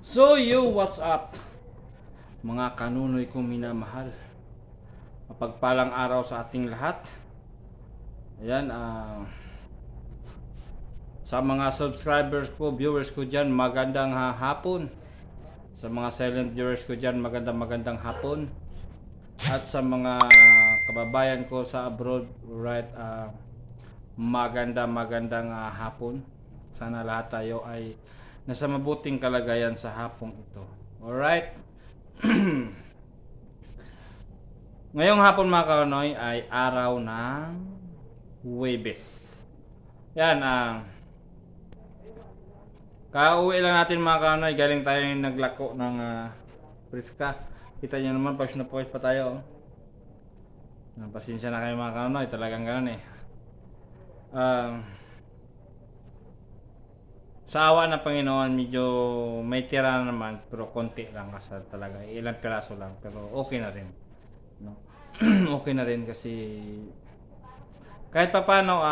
So yo, what's up? Mga kanunoy kong minamahal. Mapagpalang araw sa ating lahat. Ayan, sa mga subscribers ko, viewers ko dyan, magandang hapon. Sa mga silent viewers ko dyan, magandang hapon. At sa mga kababayan ko sa abroad, right, magandang hapon. Sana lahat tayo ay nasa mabuting kalagayan sa hapong ito. Alright? Ngayong hapon mga kaunoy ay araw ng Huwebes. Yan, kauwi lang natin mga kaunoy, galing tayo yung naglako ng Priska. Kita nyo naman, pawis na pawis pa tayo. Pasensya na kayo mga kaunoy, talagang gano'n eh. Sa awa ng Panginoon, medyo may tira na naman, pero konti lang kasi talaga, ilang piraso lang, pero okay na rin. No? Okay na rin kasi kahit pa paano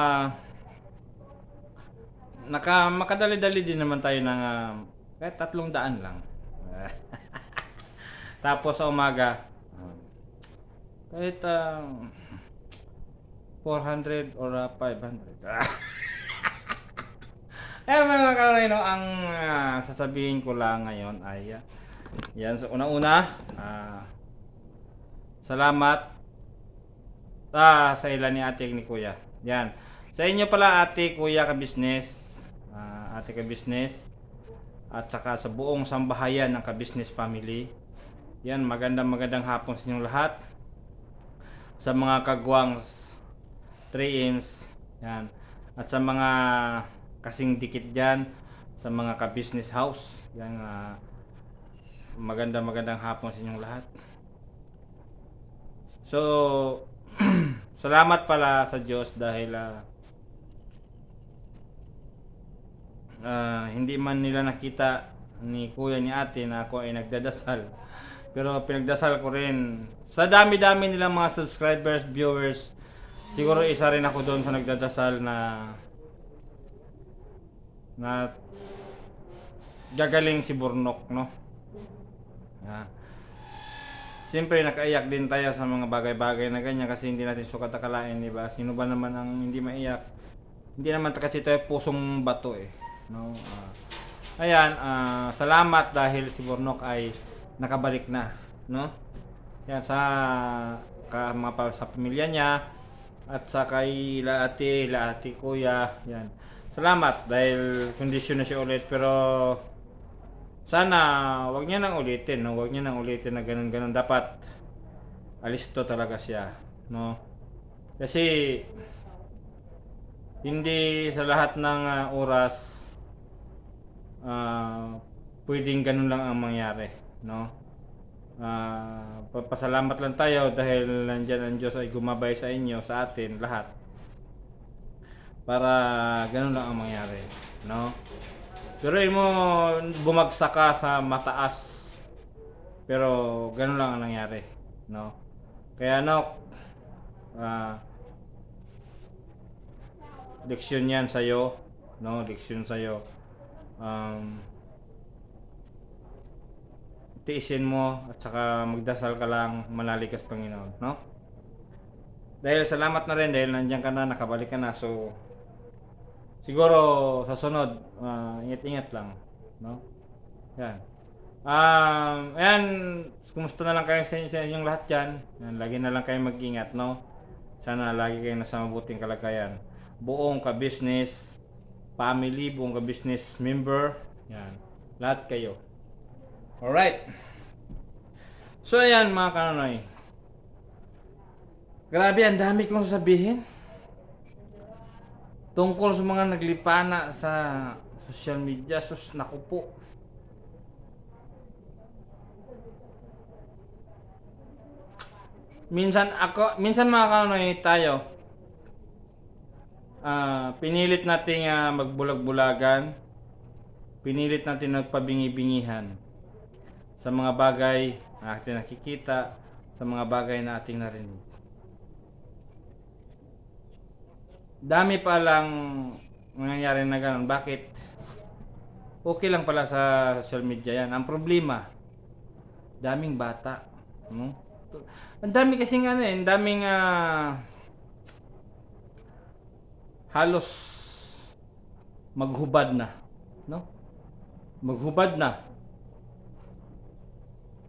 makadali-dali din naman tayo ng kahit 300 lang. Tapos sa umaga kahit 400 or 500. Eh mga karoon, no, ang sasabihin ko lang ngayon ay yan, so una-una salamat sa ilan ni ate ni kuya. Yan. Sa inyo pala ate, kuya ka business, ate ka business, at saka sa buong sambahayan ng ka business family. Yan, magandang hapon sa inyong lahat. Sa mga kagwang 3Ms, yan. At sa mga kasing dikit diyan, sa mga ka business house, yan, magandang hapon sa inyong lahat. So, salamat pala sa Diyos dahil hindi man nila nakita ni kuya ni ate na ako ay nagdadasal, pero pinagdasal ko rin. Sa dami-dami nilang mga subscribers, viewers, siguro isa rin ako doon sa nagdadasal na gagaling si Burnok, no? Siyempre nakaiyak din tayo sa mga bagay-bagay na ganyan kasi hindi natin sukat akalain, di ba? Sino ba naman ang hindi maiyak? Hindi naman kasi tayo pusong bato eh, no? Ayan, salamat dahil si Burnok ay nakabalik na, no? Yan sa sa pamilya niya at sa kay la ate kuya, yan. Salamat dahil kondisyon na siya ulit, pero sana wag niya nang ulitin, no? Wag niya nang ulitin na ganun. Dapat alisto talaga siya, no? Kasi hindi sa lahat ng oras pwedeng ganun lang ang mangyari, no? Papasalamat lang tayo dahil nandiyan ang Diyos ay gumabay sa inyo, sa atin lahat, para ganun lang ang mangyari, no? Pero mo bumagsak ka sa mataas, pero ganun lang ang nangyari, no? Kaya leksyon yan sa'yo, no? Leksyon sa'yo. Tiisin mo at saka magdasal ka lang, manalikas Panginoon, no? Dahil salamat na rin dahil nandiyan ka na, nakabalik ka na, so siguro sa sunod ingat-ingat lang, no? Yan. Ayan, kumusta na lang kayo sa inyong lahat dyan? Yan, lagi na lang kayo mag-ingat, no? Sana lagi kayo nasa mabuting kalagayan. Buong ka-business family, buong ka-business member, yan, lahat kayo. Alright. So ayan mga kanonoy, grabe ang dami kong sasabihin tungkol sa mga naglipana sa social media. Sus, naku po. Minsan mga kanonoy tayo, pinilit nating magbulag-bulagan, pinilit natin nagpabingi-bingihan sa mga bagay na ating nakikita, sa mga bagay na ating narinig. Dami pa lang nangyayari na gano'n. Bakit? okay lang pala sa social media yan. Ang problema, daming bata, no? Ang dami kasing ano eh, ang daming halos maghubad na, no? Maghubad na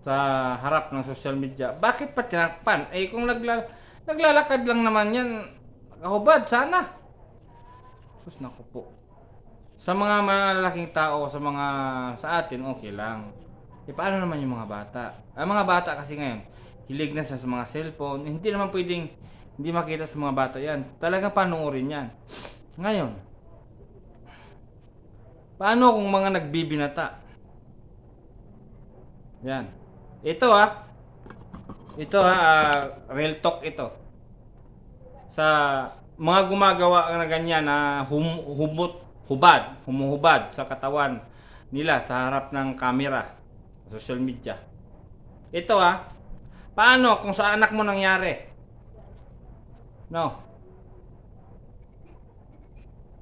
sa harap ng social media. Bakit pa tinakpan? Eh kung naglalakad lang naman yan, nakahubad sana. Sus, naku po. Sa mga malalaking tao, sa atin, okay lang. Eh paano naman yung mga bata? Ang mga bata kasi ngayon, hilig na sa mga cellphone. Hindi naman pwedeng hindi makita sa mga bata yan. Talagang panoorin yan. Ngayon, paano kung mga nagbibinata? Yan. Ito real talk ito. Sa mga gumagawa na ganyan na humuhubad sa katawan nila sa harap ng camera, social media. Ito paano kung sa anak mo nangyari? No.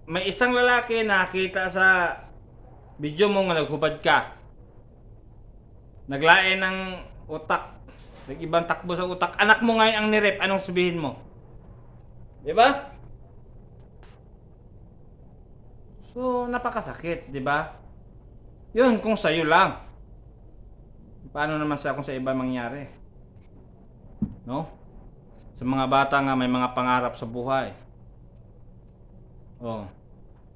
May isang lalaki nakita sa video mo nga naghubad ka. Naglain ng utak. Nag-ibang takbo sa utak. Anak mo ngayon ang nirep. Anong sabihin mo? Di ba? So, napakasakit, di ba? Yun, kung sa'yo lang. Paano naman kung sa iba mangyari? No? Sa mga bata nga may mga pangarap sa buhay. Oh.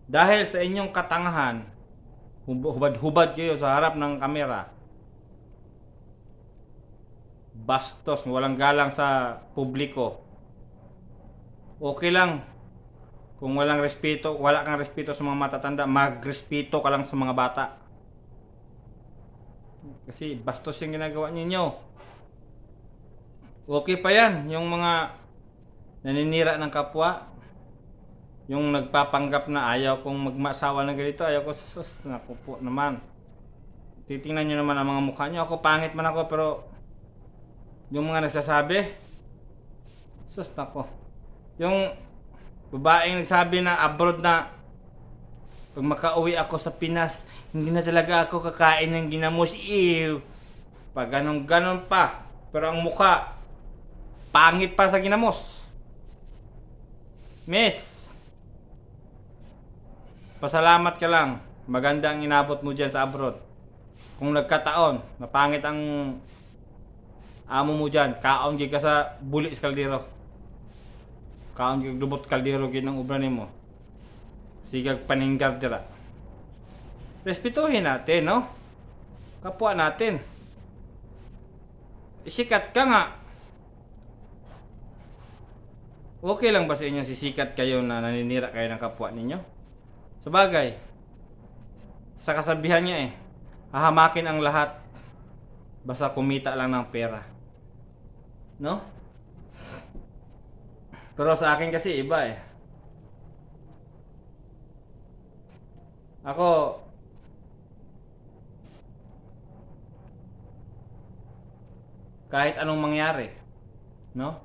Dahil sa inyong katangahan, hubad-hubad kayo sa harap ng kamera. Bastos, walang galang sa publiko. Okay lang kung wala kang respeto sa mga matatanda, magrespeto ka lang sa mga bata. Kasi bastos yung ginagawa ninyo. Okay pa yan, yung mga naninira ng kapwa, yung nagpapanggap na ayaw kong magmasawa ng ganito, ayaw ko, naku po naman. Titingnan nyo naman ang mga mukha nyo. Ako, pangit man ako, pero yung mga nagsasabi, nako. Yung babaeng nagsabi na abroad na pag makauwi ako sa Pinas, hindi na talaga ako kakain ng ginamos. Ew. Pag ganon pa, pero ang mukha pangit pa sa ginamos. Miss, pasalamat ka lang. Maganda ang inabot mo dyan sa abroad. Kung nagkataon, mapangit ang amo mo dyan, kaon gid ka sa bulis kaldero. Kaon gid lubot kaldero gid ng ubranin mo. Sigag paninggar dira. Respetuhin natin, no? Kapwa natin. Sikat ka nga. Okay lang ba sa inyo sisikat kayo na naninira kayo ng kapwa ninyo? Sabagay, sa kasabihan niya hahamakin ang lahat basta kumita lang ng pera. No? Pero sa akin kasi iba Ako, kahit anong mangyari, no?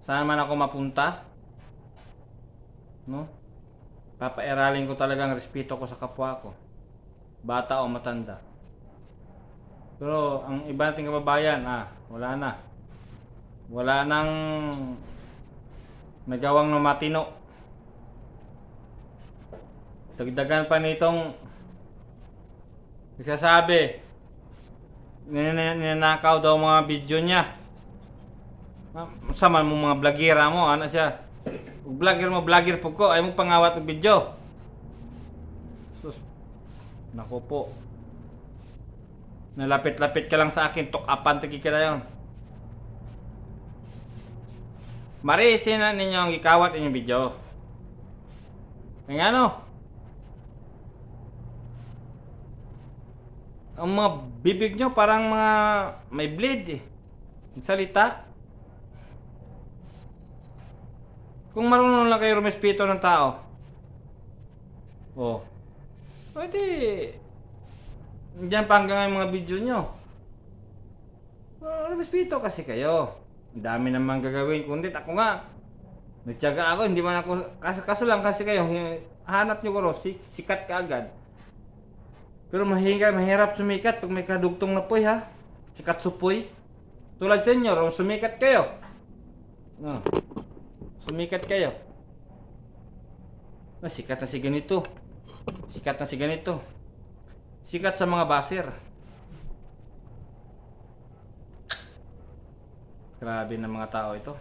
Saan man ako mapunta, no? Papairalin ko talagang respeto ko sa kapwa ko, bata o matanda. Pero ang iba nating kababayan, wala na. Wala nang nagawang na matino. Dagdagan pa nitong nagsasabi ninanakaw daw mga video niya. Sama mo mga vlogera mo, ano siya? Vlogger po ko, ay mo pangawat ng video. Sus, naku po. Nalapit-lapit ka lang sa akin, tukapan tagi ka na yun. Marisin na ninyo ang ikawat inyong video. Kaya ano? Ang mga bibig nyo parang mga may bleed yung salita. Kung marunong lang kayo rumespeto ng tao, pwede diyan pa hanggang yung mga video nyo. Rumespeto kasi kayo. Ang dami namang gagawin. Kundi ako nga, nagtiyaga ako, hindi man ako, kaso lang kasi kayo, hanap nyo ko sikat ka agad. Pero mahirap sumikat pag may kadugtong na puy ha. Sikat supoy. Tulad sa inyo, sumikat kayo. No. Sumikat kayo. Sikat na si ganito. Sikat na si ganito. Sikat sa mga baser. Grabe ng mga tao ito.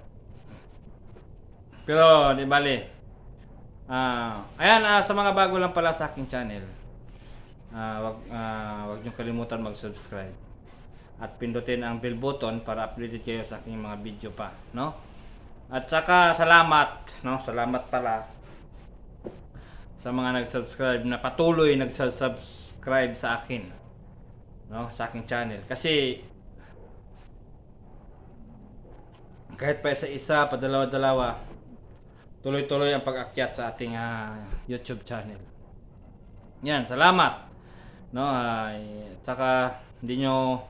Pero, di bale. Ayan, sa mga bago lang pala sa aking channel. Wag niyo kalimutan mag-subscribe. At pindutin ang bell button para updated kayo sa aking mga video pa, no? At saka salamat, no? Salamat pala sa mga nag-subscribe na patuloy nag-subscribe sa akin, no? Sa aking channel. Kasi kahit pa isa, padalawa-dalawa, tuloy-tuloy ang pag-akyat sa ating YouTube channel. Yan, salamat. No, saka hindi nyo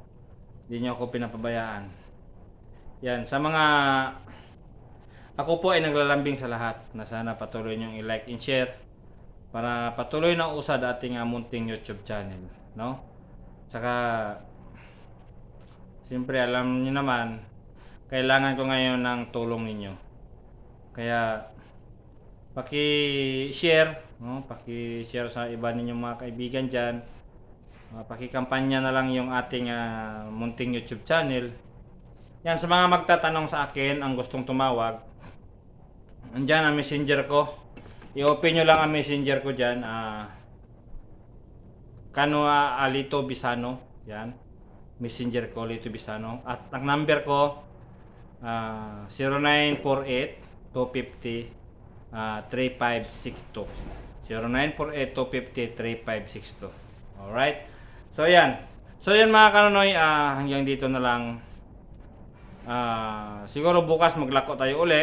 ako pinapabayaan. Yan, sa mga ako po ay naglalambing sa lahat na sana patuloy nyo i-like and share para patuloy na usad ating munting YouTube channel, no? Saka siyempre alam niyo naman kailangan ko ngayon ng tulong ninyo. Kaya paki-share, no? Paki-share sa iba ninyong mga kaibigan diyan. Paki-kampanya na lang yung ating munting YouTube channel. Yan, sa mga magtatanong sa akin, ang gustong tumawag, andyan ang messenger ko. I-open nyo lang ang messenger ko dyan. Kano Alito Bisano. Yan. Messenger ko, Alito Bisano. At ang number ko, 0948-250-3562. 0948-250-3562. Alright. So yan. So yan mga kanonoy, hanggang dito na lang. Siguro bukas maglako tayo uli.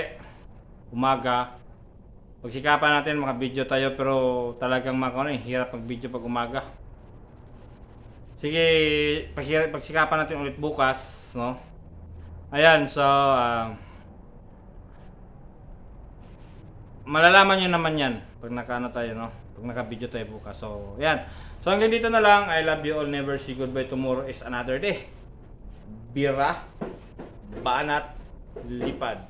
Umaga. Pagsikapan natin mga video tayo, pero talagang hirap mag video pag umaga. Sige, pagsikapan natin ulit bukas, no? Ayan, so malalaman nyo naman yan pag tayo, no? Pag naka-video tayo bukas. So, ayan. So hanggang dito na lang. I love you all. Never say goodbye. Tomorrow is another day. Bira, banat, lipad.